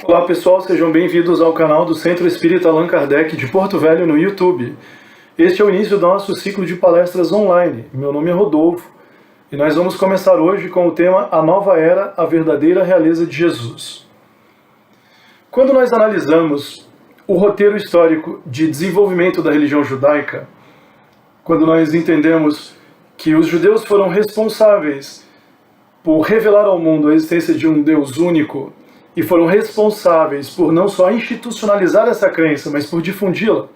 Olá pessoal, sejam bem-vindos ao canal do Centro Espírita Allan Kardec de Porto Velho no YouTube. Este é o início do nosso ciclo de palestras online. Meu nome é Rodolfo e nós vamos começar hoje com o tema A Nova Era, a Verdadeira Realeza de Jesus. Quando nós analisamos o roteiro histórico de desenvolvimento da religião judaica, quando nós entendemos que os judeus foram responsáveis por revelar ao mundo a existência de um Deus único e foram responsáveis por não só institucionalizar essa crença, mas por difundi-la.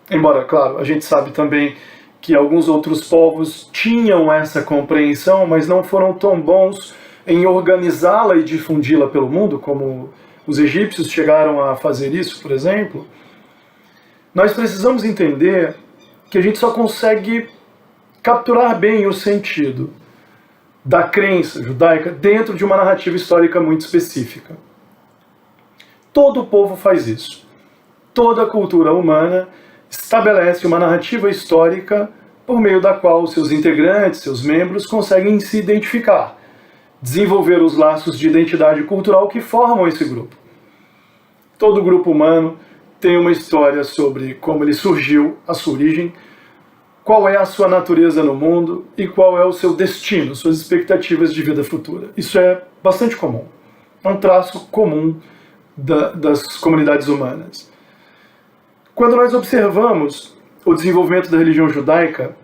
Embora, claro, a gente sabe também que alguns outros povos tinham essa compreensão, mas não foram tão bons em organizá-la e difundi-la pelo mundo, como os egípcios chegaram a fazer isso, por exemplo. Nós precisamos entender que a gente só consegue capturar bem o sentido da crença judaica dentro de uma narrativa histórica muito específica. Todo povo faz isso. Toda cultura humana estabelece uma narrativa histórica por meio da qual seus integrantes, seus membros, conseguem se identificar, desenvolver os laços de identidade cultural que formam esse grupo. Todo grupo humano tem uma história sobre como ele surgiu, a sua origem, qual é a sua natureza no mundo e qual é o seu destino, suas expectativas de vida futura. Isso é bastante comum. É um traço comum das comunidades humanas. Quando nós observamos o desenvolvimento da religião judaica,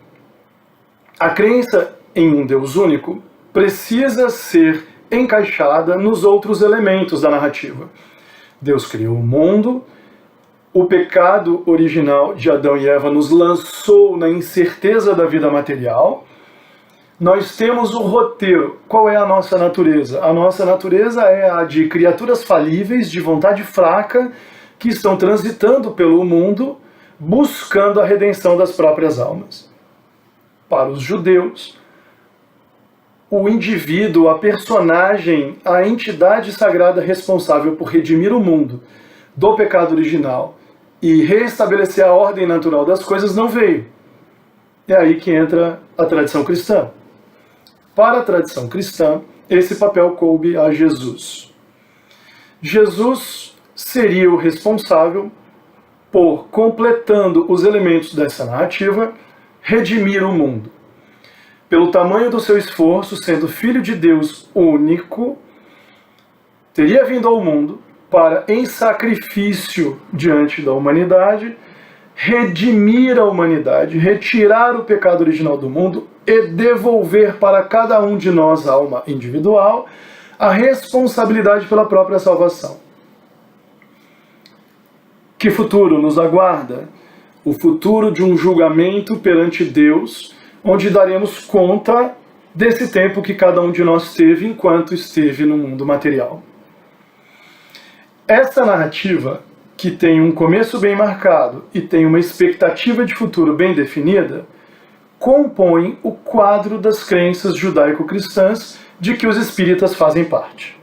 a crença em um Deus único precisa ser encaixada nos outros elementos da narrativa. Deus criou o mundo, o pecado original de Adão e Eva nos lançou na incerteza da vida material. Nós temos o roteiro. Qual é a nossa natureza? A nossa natureza é a de criaturas falíveis, de vontade fraca, que estão transitando pelo mundo, buscando a redenção das próprias almas. Para os judeus, o indivíduo, a personagem, a entidade sagrada responsável por redimir o mundo do pecado original e reestabelecer a ordem natural das coisas não veio. É aí que entra a tradição cristã. Para a tradição cristã, esse papel coube a Jesus. Jesus seria o responsável por, completando os elementos dessa narrativa, redimir o mundo. Pelo tamanho do seu esforço, sendo Filho de Deus único, teria vindo ao mundo para, em sacrifício diante da humanidade, redimir a humanidade, retirar o pecado original do mundo e devolver para cada um de nós, alma individual, a responsabilidade pela própria salvação. Que futuro nos aguarda? O futuro de um julgamento perante Deus, onde daremos conta desse tempo que cada um de nós teve enquanto esteve no mundo material. Essa narrativa, que tem um começo bem marcado e tem uma expectativa de futuro bem definida, compõe o quadro das crenças judaico-cristãs de que os espíritas fazem parte,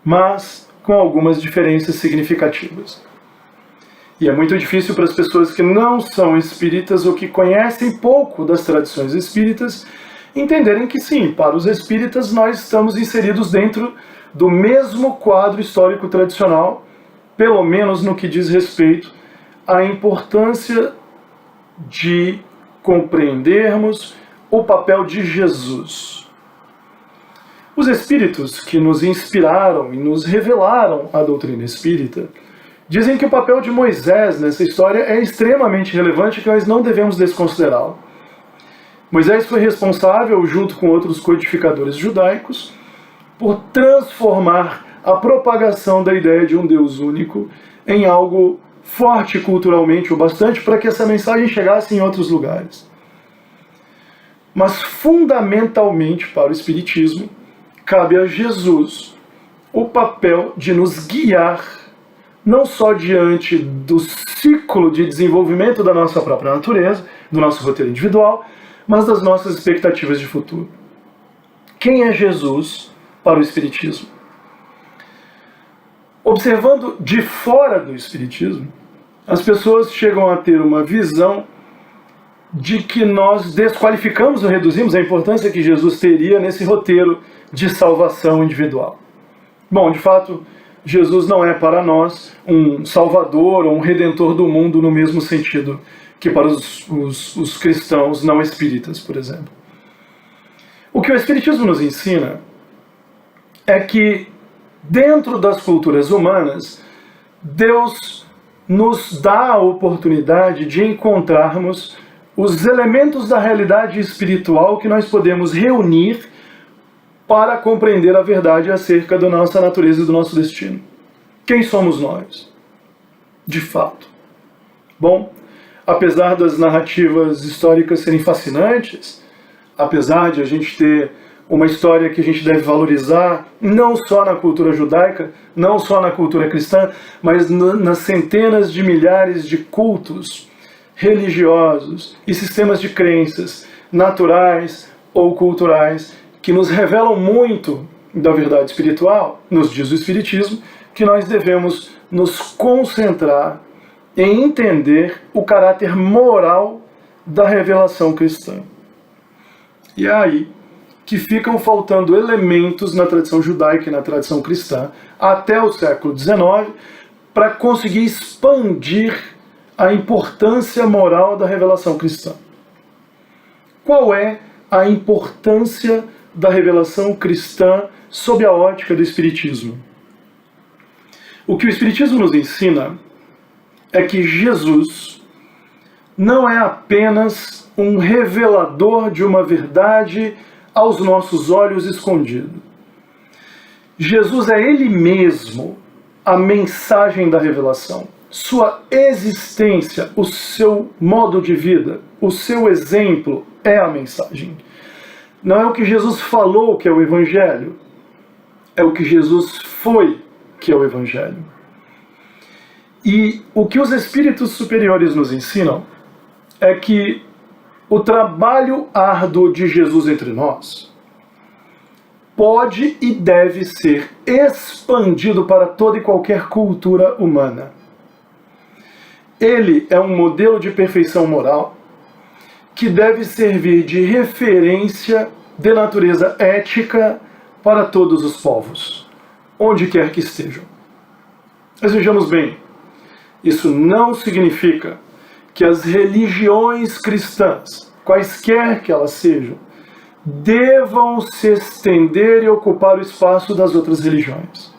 mas com algumas diferenças significativas. E é muito difícil para as pessoas que não são espíritas ou que conhecem pouco das tradições espíritas entenderem que sim, para os espíritas nós estamos inseridos dentro do mesmo quadro histórico tradicional, pelo menos no que diz respeito à importância de compreendermos o papel de Jesus. Os espíritos que nos inspiraram e nos revelaram a doutrina espírita dizem que o papel de Moisés nessa história é extremamente relevante e que nós não devemos desconsiderá-lo. Moisés foi responsável, junto com outros codificadores judaicos, por transformar a propagação da ideia de um Deus único em algo forte culturalmente o bastante para que essa mensagem chegasse em outros lugares. Mas fundamentalmente para o Espiritismo, cabe a Jesus o papel de nos guiar não só diante do ciclo de desenvolvimento da nossa própria natureza, do nosso roteiro individual, mas das nossas expectativas de futuro. Quem é Jesus para o Espiritismo? Observando de fora do Espiritismo, as pessoas chegam a ter uma visão de que nós desqualificamos ou reduzimos a importância que Jesus teria nesse roteiro de salvação individual. Bom, de fato, Jesus não é para nós um salvador ou um redentor do mundo no mesmo sentido que para os cristãos não espíritas, por exemplo. O que o Espiritismo nos ensina é que dentro das culturas humanas, Deus nos dá a oportunidade de encontrarmos os elementos da realidade espiritual que nós podemos reunir para compreender a verdade acerca da nossa natureza e do nosso destino. Quem somos nós? De fato. Bom, apesar das narrativas históricas serem fascinantes, apesar de a gente ter uma história que a gente deve valorizar, não só na cultura judaica, não só na cultura cristã, mas nas centenas de milhares de cultos religiosos e sistemas de crenças naturais ou culturais que nos revelam muito da verdade espiritual, nos diz o Espiritismo, que nós devemos nos concentrar em entender o caráter moral da revelação cristã. E é aí que ficam faltando elementos na tradição judaica e na tradição cristã até o século XIX para conseguir expandir a importância moral da revelação cristã. Qual é a importância da revelação cristã sob a ótica do Espiritismo? O que o Espiritismo nos ensina é que Jesus não é apenas um revelador de uma verdade aos nossos olhos escondido. Jesus é Ele mesmo a mensagem da revelação. Sua existência, o seu modo de vida, o seu exemplo é a mensagem. Não é o que Jesus falou que é o Evangelho, é o que Jesus foi que é o Evangelho. E o que os espíritos superiores nos ensinam é que o trabalho árduo de Jesus entre nós pode e deve ser expandido para toda e qualquer cultura humana. Ele é um modelo de perfeição moral que deve servir de referência de natureza ética para todos os povos, onde quer que estejam. Mas vejamos bem, isso não significa que as religiões cristãs, quaisquer que elas sejam, devam se estender e ocupar o espaço das outras religiões.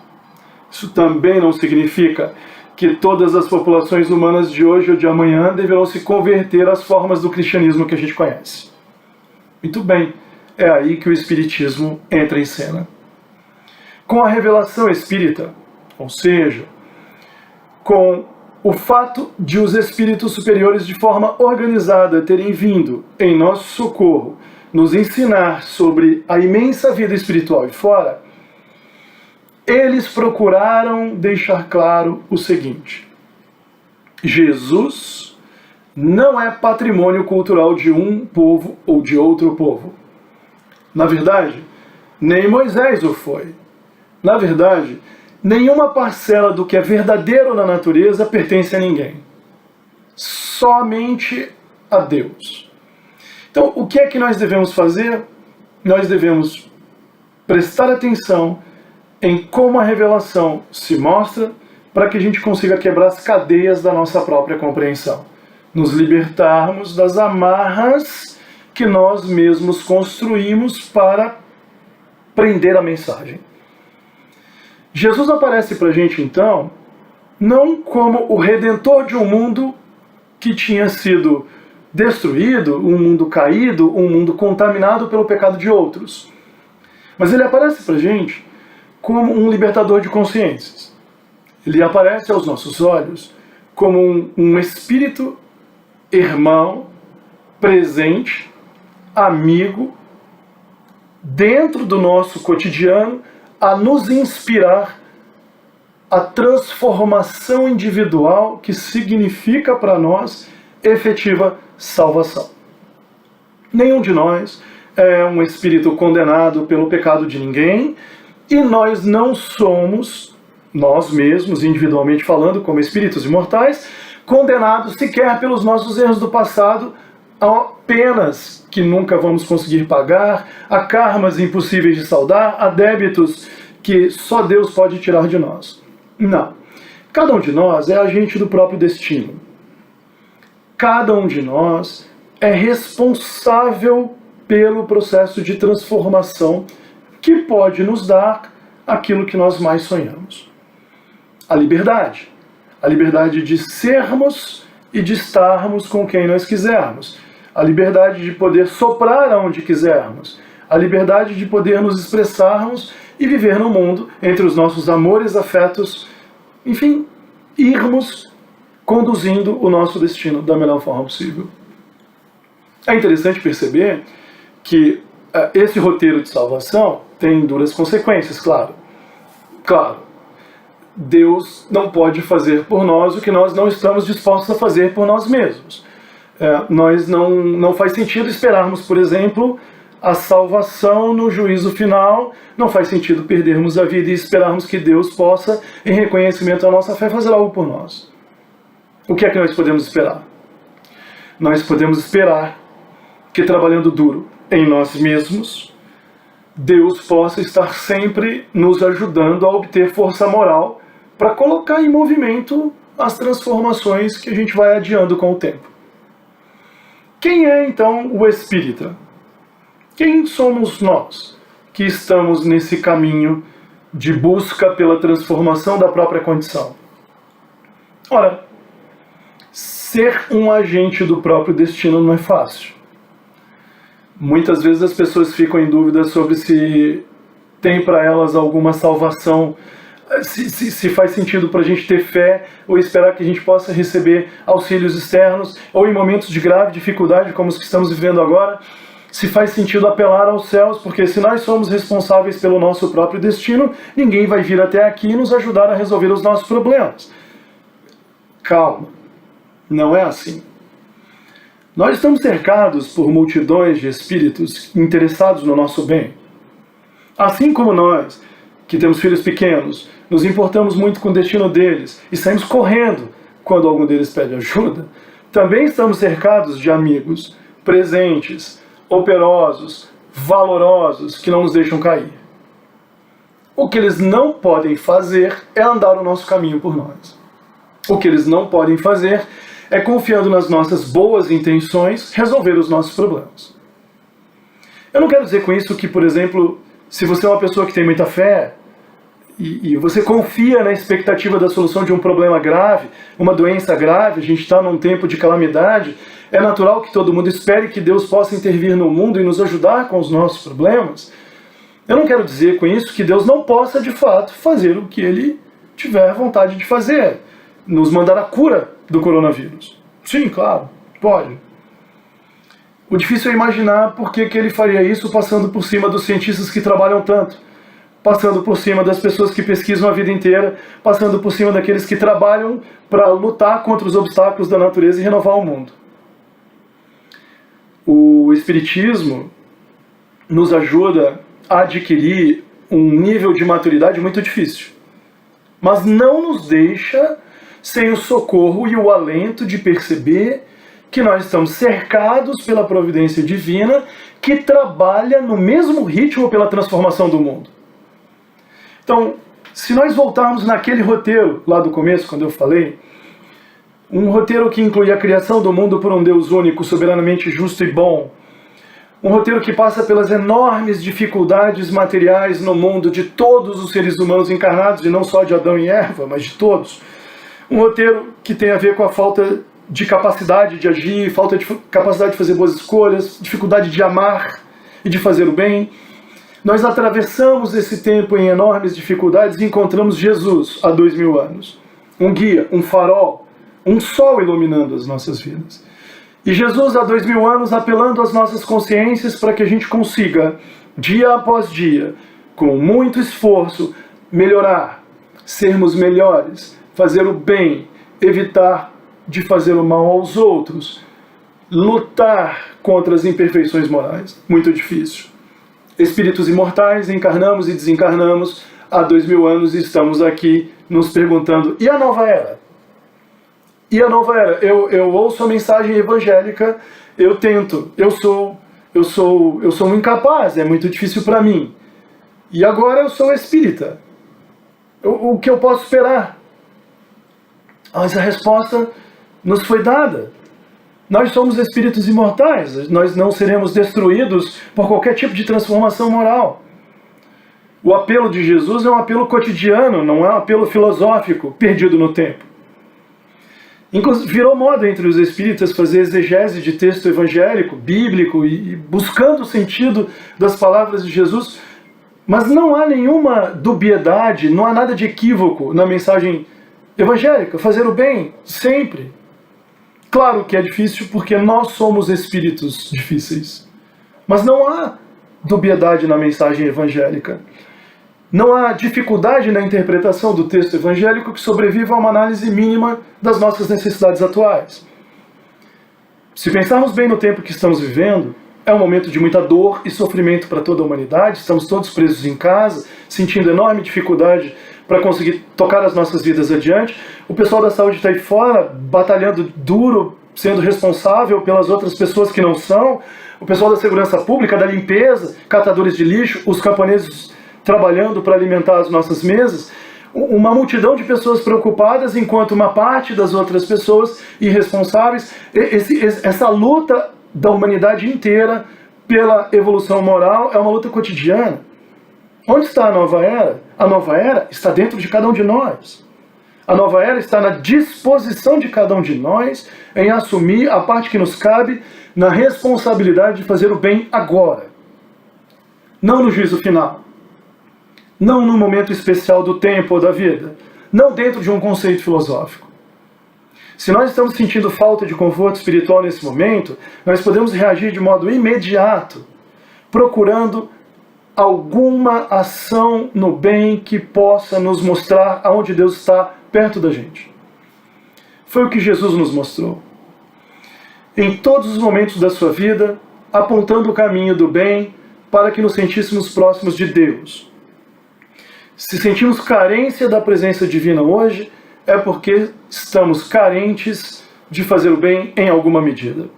Isso também não significa que todas as populações humanas de hoje ou de amanhã deverão se converter às formas do cristianismo que a gente conhece. Muito bem, é aí que o Espiritismo entra em cena. Com a revelação espírita, ou seja, com o fato de os espíritos superiores de forma organizada terem vindo em nosso socorro nos ensinar sobre a imensa vida espiritual e fora, eles procuraram deixar claro o seguinte: Jesus não é patrimônio cultural de um povo ou de outro povo. Na verdade, nem Moisés o foi. Na verdade, nenhuma parcela do que é verdadeiro na natureza pertence a ninguém. Somente a Deus. Então, o que é que nós devemos fazer? Nós devemos prestar atenção em como a revelação se mostra para que a gente consiga quebrar as cadeias da nossa própria compreensão. Nos libertarmos das amarras que nós mesmos construímos para prender a mensagem. Jesus aparece para a gente, então, não como o redentor de um mundo que tinha sido destruído, um mundo caído, um mundo contaminado pelo pecado de outros. Mas ele aparece para a gente como um libertador de consciências. Ele aparece aos nossos olhos como um espírito irmão, presente, amigo, dentro do nosso cotidiano, a nos inspirar a transformação individual que significa para nós efetiva salvação. Nenhum de nós é um espírito condenado pelo pecado de ninguém, e nós não somos, nós mesmos, individualmente falando, como espíritos imortais, condenados sequer pelos nossos erros do passado, a penas que nunca vamos conseguir pagar, a karmas impossíveis de saldar, a débitos que só Deus pode tirar de nós. Não. Cada um de nós é agente do próprio destino. Cada um de nós é responsável pelo processo de transformação que pode nos dar aquilo que nós mais sonhamos. A liberdade. A liberdade de sermos e de estarmos com quem nós quisermos. A liberdade de poder soprar aonde quisermos. A liberdade de poder nos expressarmos e viver no mundo entre os nossos amores, afetos, enfim, irmos conduzindo o nosso destino da melhor forma possível. É interessante perceber que esse roteiro de salvação tem duras consequências, claro. Claro, Deus não pode fazer por nós o que nós não estamos dispostos a fazer por nós mesmos. Não faz sentido esperarmos, por exemplo, a salvação no juízo final. Não faz sentido perdermos a vida e esperarmos que Deus possa, em reconhecimento à nossa fé, fazer algo por nós. O que é que nós podemos esperar? Nós podemos esperar que, trabalhando duro em nós mesmos, Deus possa estar sempre nos ajudando a obter força moral para colocar em movimento as transformações que a gente vai adiando com o tempo. Quem é, então, o espírita? Quem somos nós que estamos nesse caminho de busca pela transformação da própria condição? Ora, ser um agente do próprio destino não é fácil. Muitas vezes as pessoas ficam em dúvida sobre se tem para elas alguma salvação, se faz sentido para a gente ter fé ou esperar que a gente possa receber auxílios externos, ou em momentos de grave dificuldade como os que estamos vivendo agora, se faz sentido apelar aos céus, porque se nós somos responsáveis pelo nosso próprio destino, ninguém vai vir até aqui e nos ajudar a resolver os nossos problemas. Calma. Não é assim. Nós estamos cercados por multidões de espíritos interessados no nosso bem. Assim como nós, que temos filhos pequenos, nos importamos muito com o destino deles e saímos correndo quando algum deles pede ajuda, também estamos cercados de amigos presentes, operosos, valorosos, que não nos deixam cair. O que eles não podem fazer é andar o nosso caminho por nós. O que eles não podem fazer é, confiando nas nossas boas intenções, resolver os nossos problemas. Eu não quero dizer com isso que, por exemplo, se você é uma pessoa que tem muita fé e você confia na expectativa da solução de um problema grave, uma doença grave, a gente está num tempo de calamidade, é natural que todo mundo espere que Deus possa intervir no mundo e nos ajudar com os nossos problemas. Eu não quero dizer com isso que Deus não possa, de fato, fazer o que Ele tiver vontade de fazer, nos mandar a cura do coronavírus. Sim, claro, pode. O difícil é imaginar por que Ele faria isso passando por cima dos cientistas que trabalham tanto, passando por cima das pessoas que pesquisam a vida inteira, passando por cima daqueles que trabalham para lutar contra os obstáculos da natureza e renovar o mundo. O Espiritismo nos ajuda a adquirir um nível de maturidade muito difícil, mas não nos deixa sem o socorro e o alento de perceber que nós estamos cercados pela providência divina que trabalha no mesmo ritmo pela transformação do mundo. Então, se nós voltarmos naquele roteiro lá do começo, quando eu falei, um roteiro que inclui a criação do mundo por um Deus único, soberanamente justo e bom, um roteiro que passa pelas enormes dificuldades materiais no mundo de todos os seres humanos encarnados, e não só de Adão e Eva, mas de todos. Um roteiro que tem a ver com a falta de capacidade de agir, falta de capacidade de fazer boas escolhas, dificuldade de amar e de fazer o bem. Nós atravessamos esse tempo em enormes dificuldades e encontramos Jesus há 2000 anos. Um guia, um farol, um sol iluminando as nossas vidas. E Jesus há 2000 anos apelando às nossas consciências para que a gente consiga, dia após dia, com muito esforço, melhorar, sermos melhores, fazer o bem, evitar de fazer o mal aos outros, lutar contra as imperfeições morais. Muito difícil. Espíritos imortais, encarnamos e desencarnamos há 2000 anos e estamos aqui nos perguntando, e a nova era? E a nova era? Eu ouço a mensagem evangélica, eu tento, eu sou um incapaz, é muito difícil para mim. E agora eu sou espírita. O que eu posso esperar? Mas a resposta nos foi dada. Nós somos espíritos imortais, nós não seremos destruídos por qualquer tipo de transformação moral. O apelo de Jesus é um apelo cotidiano, não é um apelo filosófico, perdido no tempo. Inclusive, virou moda entre os espíritas fazer exegese de texto evangélico, bíblico, e buscando o sentido das palavras de Jesus, mas não há nenhuma dubiedade, não há nada de equívoco na mensagem evangélica, fazer o bem, sempre. Claro que é difícil porque nós somos espíritos difíceis, mas não há dubiedade na mensagem evangélica. Não há dificuldade na interpretação do texto evangélico que sobreviva a uma análise mínima das nossas necessidades atuais. Se pensarmos bem no tempo que estamos vivendo, é um momento de muita dor e sofrimento para toda a humanidade, estamos todos presos em casa, sentindo enorme dificuldade para conseguir tocar as nossas vidas adiante. O pessoal da saúde está aí fora, batalhando duro, sendo responsável pelas outras pessoas que não são. O pessoal da segurança pública, da limpeza, catadores de lixo, os camponeses trabalhando para alimentar as nossas mesas. Uma multidão de pessoas preocupadas, enquanto uma parte das outras pessoas irresponsáveis. Essa luta da humanidade inteira pela evolução moral é uma luta cotidiana. Onde está a nova era? A nova era está dentro de cada um de nós. A nova era está na disposição de cada um de nós em assumir a parte que nos cabe na responsabilidade de fazer o bem agora. Não no juízo final. Não no momento especial do tempo ou da vida. Não dentro de um conceito filosófico. Se nós estamos sentindo falta de conforto espiritual nesse momento, nós podemos reagir de modo imediato, procurando alguma ação no bem que possa nos mostrar aonde Deus está perto da gente. Foi o que Jesus nos mostrou. Em todos os momentos da sua vida, apontando o caminho do bem para que nos sentíssemos próximos de Deus. Se sentimos carência da presença divina hoje, é porque estamos carentes de fazer o bem em alguma medida.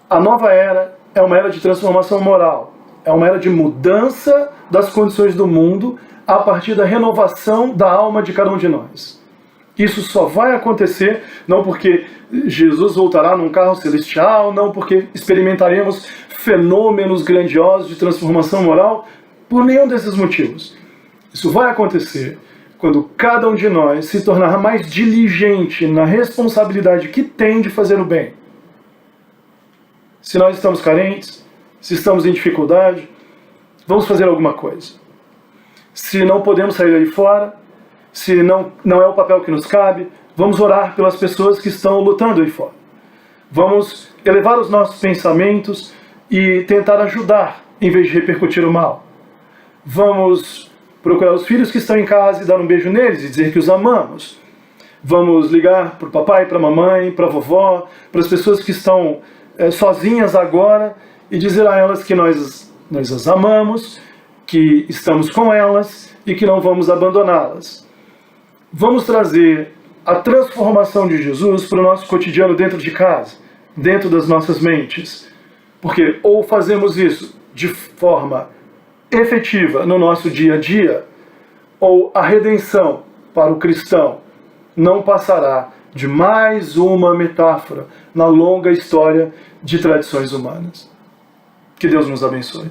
A nova era é uma era de transformação moral, é uma era de mudança das condições do mundo a partir da renovação da alma de cada um de nós. Isso só vai acontecer não porque Jesus voltará num carro celestial, não porque experimentaremos fenômenos grandiosos de transformação moral, por nenhum desses motivos. Isso vai acontecer quando cada um de nós se tornar mais diligente na responsabilidade que tem de fazer o bem. Se nós estamos carentes, se estamos em dificuldade, vamos fazer alguma coisa. Se não podemos sair aí fora, se não é o papel que nos cabe, vamos orar pelas pessoas que estão lutando aí fora. Vamos elevar os nossos pensamentos e tentar ajudar, em vez de repercutir o mal. Vamos procurar os filhos que estão em casa e dar um beijo neles e dizer que os amamos. Vamos ligar para o papai, para a mamãe, para a vovó, para as pessoas que estão sozinhas agora e dizer a elas que nós as amamos, que estamos com elas e que não vamos abandoná-las. Vamos trazer a transformação de Jesus para o nosso cotidiano dentro de casa, dentro das nossas mentes. Porque ou fazemos isso de forma efetiva no nosso dia a dia, ou a redenção para o cristão não passará de mais uma metáfora na longa história de tradições humanas. Que Deus nos abençoe.